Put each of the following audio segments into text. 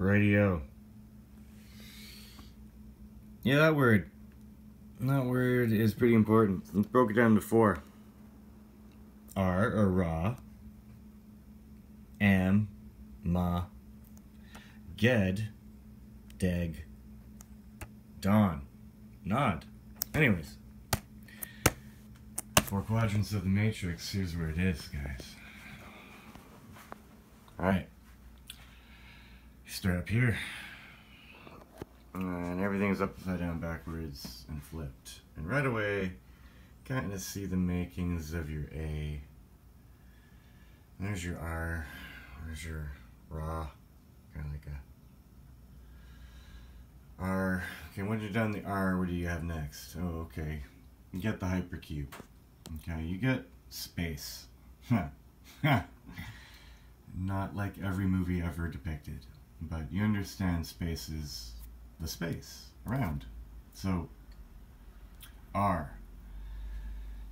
Radio. Yeah, that word. That word is pretty important. Let's broke it down to 4. R or Ra. Am, Ma. Ged, Deg. Dawn, Nod. Anyways. 4 quadrants of the matrix. Here's where it is, guys. Alright. You start up here. And everything's upside down, backwards, and flipped. And right away, kind of see the makings of your A. There's your R. There's your Ra. Kind of like a R. Okay, when you're done the R, what do you have next? Oh, okay. You get the hypercube. Okay, you get space. Not like every movie ever depicted. But you understand space is the space around. So, R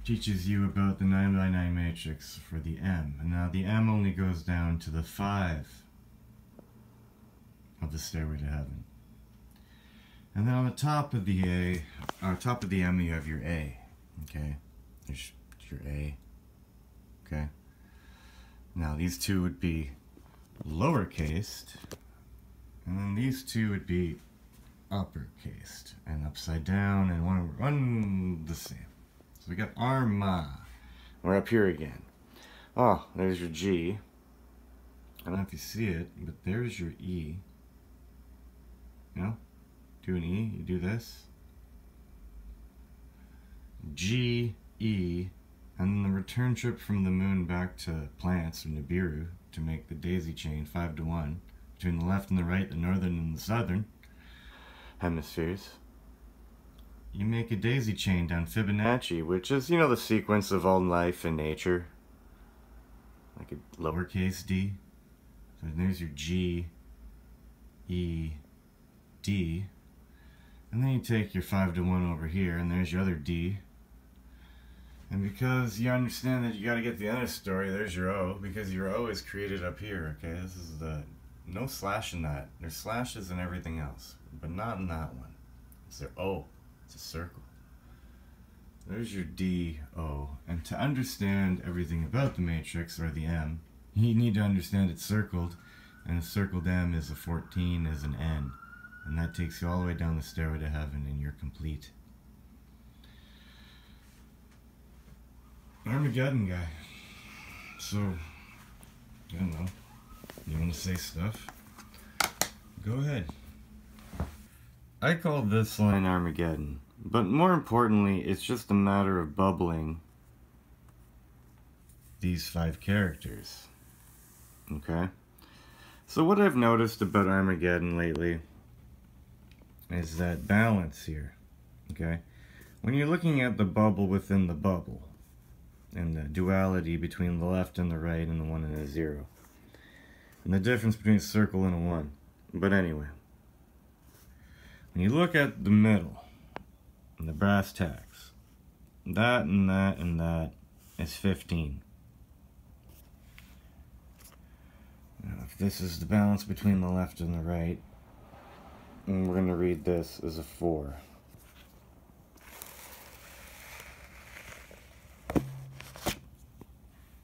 teaches you about the 9x9 matrix for the M. And now the M only goes down to the 5 of the stairway to heaven. And then on the top of the A, on top of the M, you have your A. Okay? There's your A. Okay? Now these two would be lowercased, and then these two would be uppercased, and upside down, and one the same. So we got Arma. We're up here again. Oh, there's your G. I don't know if you see it, but there's your E. You know? Do an E, you do this. G, E, and then the return trip from the moon back to plants, or Nibiru, to make the daisy chain 5 to 1, between the left and the right, the northern and the southern hemispheres. You make a daisy chain down Fibonacci, which is, you know, the sequence of all life in nature. Like a lowercase d. So there's your G, E, D. And then you take your 5 to 1 over here, and there's your other D. And because you understand that you gotta get the other story, there's your O, because your O is created up here, okay? This is the, no slash in that. There's slashes in everything else, but not in that one. It's their O, it's a circle. There's your D, O. And to understand everything about the matrix, or the M, you need to understand it's circled, and a circled M is a 14 is an N. And that takes you all the way down the stairway to heaven, and you're complete. Armageddon guy. So, I don't know. You want to say stuff? Go ahead. I call this line Armageddon. But more importantly, it's just a matter of bubbling these 5 characters. Okay? So what I've noticed about Armageddon lately is that balance here, okay? When you're looking at the bubble within the bubble, and the duality between the left and the right, and the 1 and a 0, and the difference between a circle and a 1. But anyway, when you look at the middle, and the brass tacks, that and that and that is 15. Now, if this is the balance between the left and the right, and we're going to read this as a 4.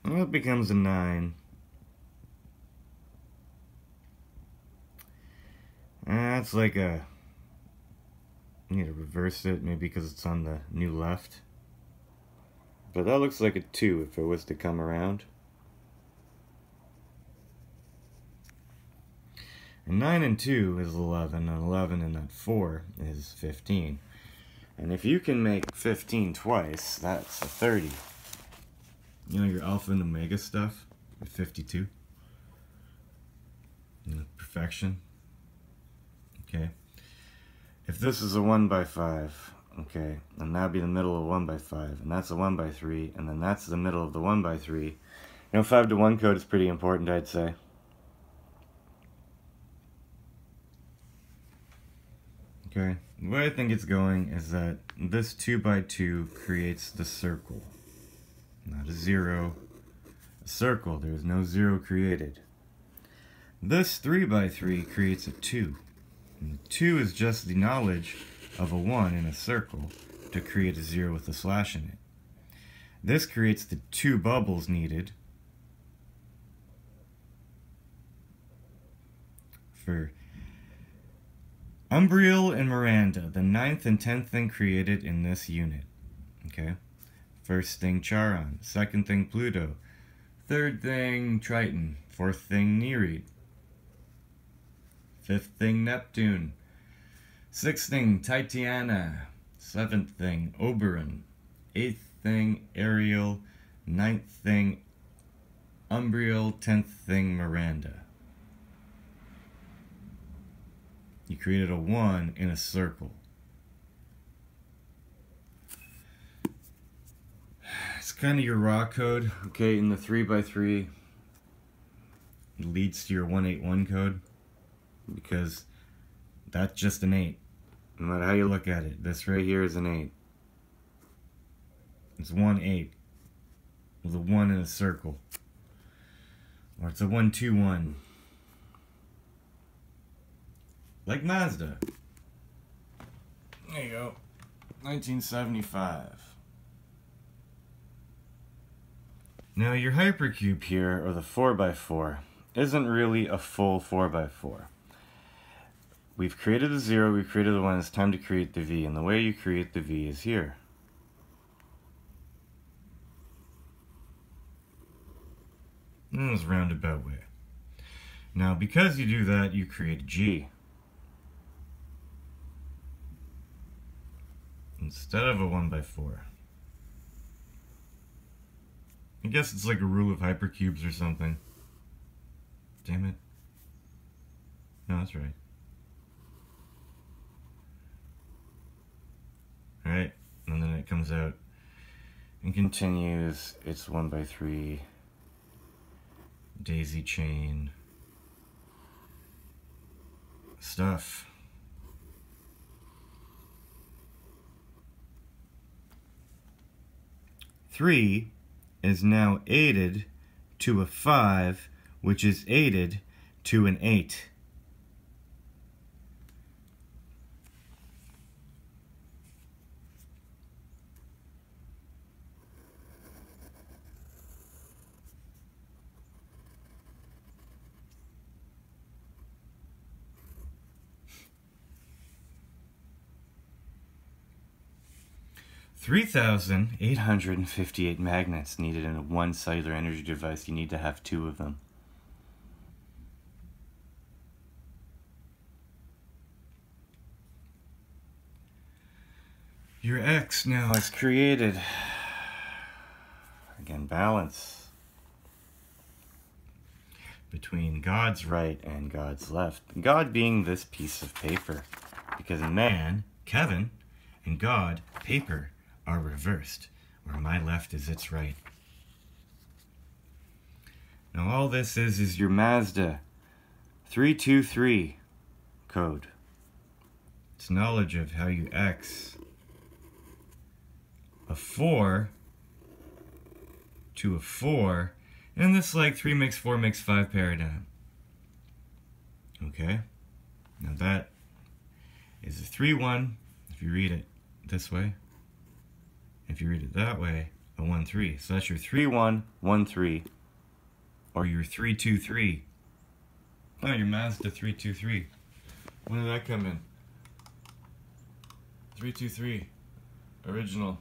And it becomes a 9. And that's like a... You need to reverse it, maybe because it's on the new left. But that looks like a 2 if it was to come around. And 9 and 2 is 11, and 11 and that 4 is 15. And if you can make 15 twice, that's a 30. You know your alpha and omega stuff with 52? You know, perfection. Okay. If this is a 1 by 5, okay, and that'd be the middle of 1 by 5, and that's a 1 by 3, and then that's the middle of the 1 by 3. You know, 5 to 1 code is pretty important, I'd say. Okay, the way I think it's going is that this 2 by 2 creates the circle. Not a 0, a circle. There is no 0 created. This 3 by 3 creates a 2. And 2 is just the knowledge of a 1 in a circle to create a 0 with a slash in it. This creates the 2 bubbles needed for Umbriel and Miranda, the 9th and 10th thing created in this unit. Okay? First thing Charon, second thing Pluto, third thing Triton, fourth thing Nereid, fifth thing Neptune, sixth thing Titania, seventh thing Oberon, eighth thing Ariel, ninth thing Umbriel, 10th thing Miranda. You created a 1 in a circle. It's kind of your raw code, okay, in the 3 by 3 it leads to your 181 code, because that's just an 8. No matter how you look at it, this right here is an 8. It's 1-8 with a 1 in a circle. Or it's a 1-2-1. Like Mazda. There you go. 1975. Now your hypercube here, or the 4x4, isn't really a full 4x4. We've created a 0, we've created a 1, it's time to create the V, and the way you create the V is here. In this roundabout way. Now because you do that, you create a G. Instead of a 1x4. I guess it's like a rule of hypercubes or something. Damn it. No, that's right. Alright, and then it comes out and continues its 1x3 daisy chain stuff. Three is now aided to a 5, which is aided to an 8. $3,858 magnets needed in a 1 cellular energy device. You need to have 2 of them. Your X now is created. Again, balance between God's right and God's left. God being this piece of paper. Because man, Kevin, and God, paper, are reversed, where my left is its right. Now all this is your Mazda 323 code. It's knowledge of how you X a 4 to a 4 in this like 3 makes 4 makes 5 paradigm. Okay? Now that is a 3-1 if you read it this way. If you read it that way, a 1-3. So that's your 3-1, 1-3, or your 3-2-3. Oh, your Mazda 3-2-3. When did that come in? 3-2-3. Original.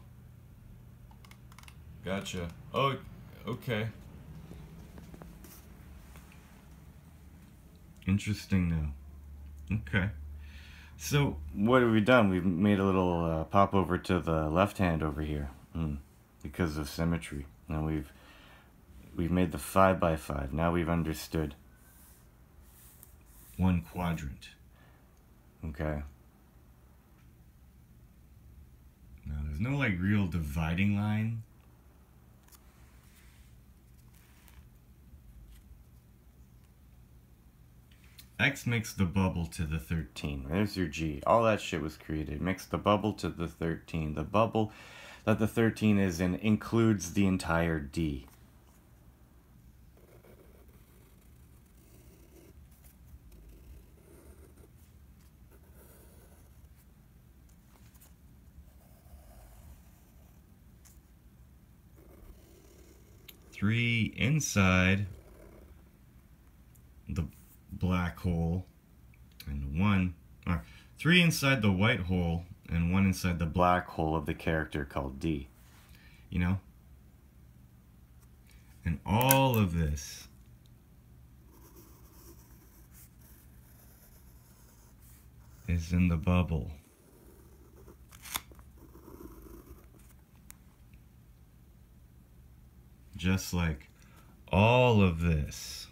Gotcha. Oh, okay. Interesting though. Okay. So what have we done? We've made a little pop over to the left hand over here because of symmetry. Now we've made the 5x5. Now we've understood 1 quadrant. Okay. Now there's no like real dividing line. X makes the bubble to the 13. There's your G. All that shit was created. Makes the bubble to the 13. The bubble that the 13 is in includes the entire D. 3 inside the black hole and 1, or 3 inside the white hole and 1 inside the black hole of the character called D. You know? And all of this is in the bubble. Just like all of this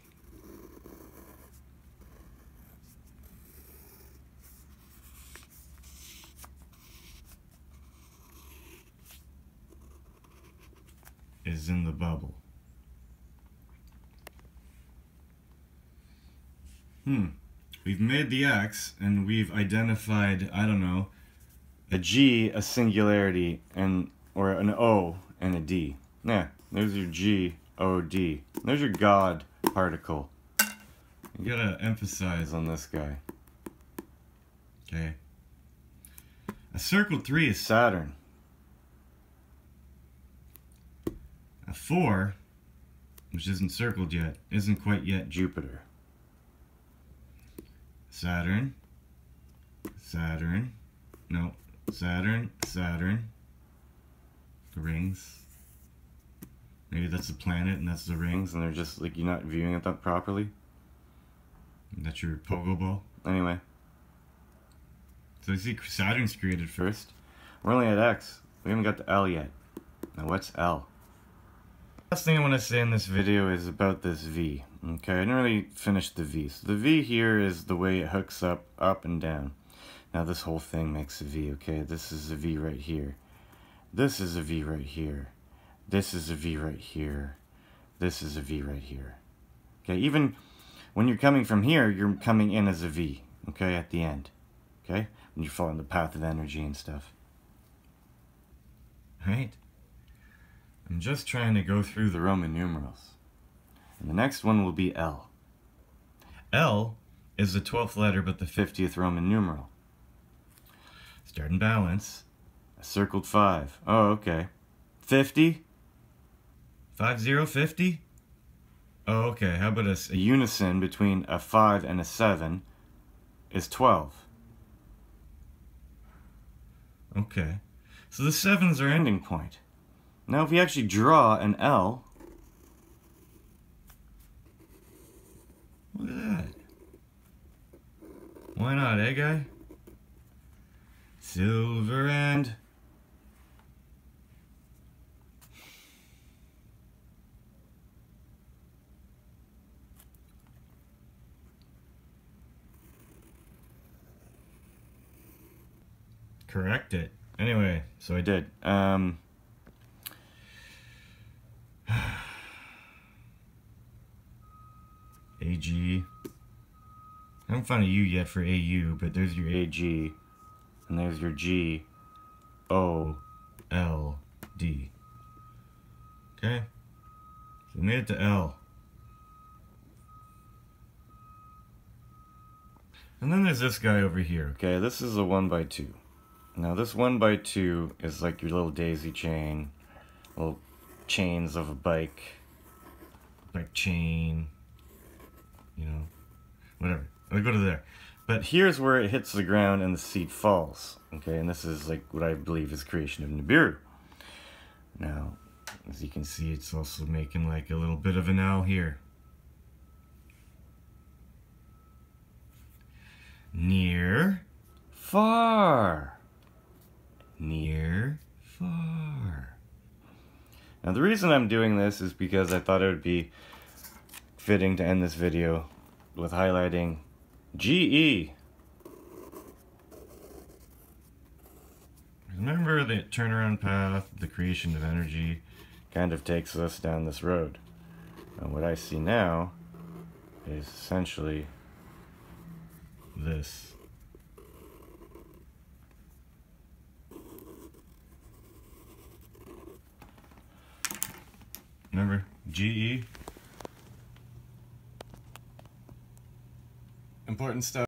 is in the bubble. We've made the X and we've identified, I don't know, a G, a singularity, and or an O and a D. Yeah, there's your G, O, D. There's your God particle. You gotta emphasize on this guy. Okay. A circled 3 is Saturn. A 4, which isn't circled yet, isn't quite yet Jupiter. Saturn, Saturn, no, Saturn, Saturn, the rings. Maybe that's the planet and that's the rings and they're just like, you're not viewing it that properly. That's your pogo ball. Anyway. So you see Saturn's created first. We're only at X. We haven't got to L yet. Now what's L? Last thing I want to say in this video is about this V. Okay, I didn't really finish the V. So the V here is the way it hooks up and down. Now this whole thing makes a V, okay? This is a V right here. This is a V right here. This is a V right here. This is a V right here. Okay, even when you're coming from here, you're coming in as a V, okay, at the end. Okay? When you're following the path of energy and stuff. Right? I'm just trying to go through the Roman numerals. And the next one will be L. L is the 12th letter but the 50th Roman numeral. Start and balance. A circled 5. Oh, okay. 50? 50, 50? Oh, okay. How about a unison between a 5 and a 7 is 12. Okay. So the 7's our ending point. Now if we actually draw an L, look at that. Why not, eh, guy? Silver and correct it. Anyway, so I did. AG. I haven't found a U yet for AU, but there's your AG, and there's your G, O, L, D. Okay? So we made it to L. And then there's this guy over here, okay? This is a 1x2. Now this 1x2 is like your little daisy chain, little chains of a bike chain, you know, whatever. I'll go to there. But here's where it hits the ground and the seed falls, okay? And this is like what I believe is creation of Nibiru. Now, as you can see, it's also making like a little bit of an L here. Near, far. Near, far. Now the reason I'm doing this is because I thought it would be fitting to end this video with highlighting GE. Remember the turnaround path, the creation of energy, kind of takes us down this road. And what I see now is essentially this. Remember, GE? Important stuff.